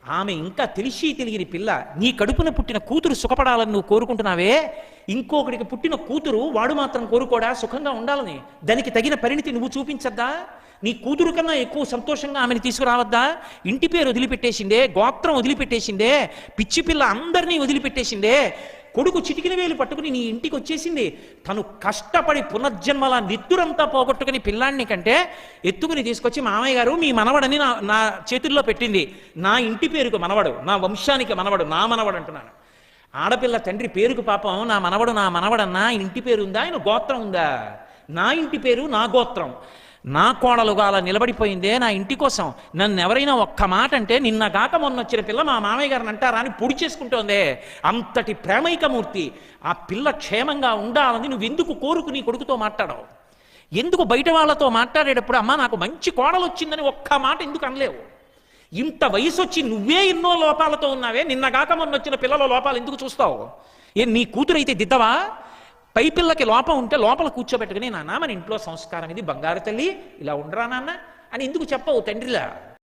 ఆమె ఇంకా తెలిసి తెలియని పిల్ల. నీ కడుపున పుట్టిన కూతురు సుఖపడాలని నువ్వు కోరుకుంటున్నావే, ఇంకొకడికి పుట్టిన కూతురు వాడు మాత్రం కోరుకోడా సుఖంగా ఉండాలని? దానికి తగిన పరిణితి నువ్వు చూపించద్దా? నీ కూతురు కన్నా ఎక్కువ సంతోషంగా ఆమెను తీసుకురావద్దా? ఇంటి పేరు వదిలిపెట్టేసిందే, గోత్రం వదిలిపెట్టేసిందే, పిచ్చి పిల్ల అందరినీ వదిలిపెట్టేసిందే, కొడుకు చిటికిన వేలు పట్టుకుని నీ ఇంటికి వచ్చేసింది. తను కష్టపడి పునర్జన్మల నిద్దురంతా పోగొట్టుకుని పిల్లాన్ని కంటే ఎత్తుకుని తీసుకొచ్చి మామయ్య గారు మీ మనవడని నా చేతుల్లో పెట్టింది. నా ఇంటి పేరుకు మనవడు, నా వంశానికి మనవడు, నా మనవడు అంటున్నాను. ఆడపిల్ల తండ్రి పేరుకు పాపం నా మనవడన్నా ఆయన ఇంటి పేరు ఉందా, ఆయన గోత్రం ఉందా? నా ఇంటి పేరు నా గోత్రం. నా కోడలుగా అలా నిలబడిపోయిందే నా ఇంటి కోసం. నన్ను ఎవరైనా ఒక్క మాట అంటే నిన్నగాక మొన్న వచ్చిన పిల్ల మా మామయ్య గారిని అంటారా అని పొడి చేసుకుంటోందే. అంతటి ప్రేమైకమూర్తి. ఆ పిల్ల క్షేమంగా ఉండాలని నువ్వు ఎందుకు కోరుకు నీ కొడుకుతో మాట్లాడవు? ఎందుకు బయట వాళ్ళతో మాట్లాడేటప్పుడు అమ్మ నాకు మంచి కోడలు వచ్చిందని ఒక్క మాట ఎందుకు అనలేవు? ఇంత వయసు వచ్చి నువ్వే ఎన్నో లోపాలతో ఉన్నావే, నిన్నగాక మొన్న వచ్చిన పిల్లల లోపాలు ఎందుకు చూస్తావు? నీ కూతురు అయితే దిద్దవా? పై పిల్లకి లోపం ఉంటే లోపల కూర్చోబెట్టుకుని నాన్న మన ఇంట్లో సంస్కారం ఇది, బంగారు తల్లి ఇలా ఉండరా నాన్న అని ఎందుకు చెప్పవు తండ్రిలా?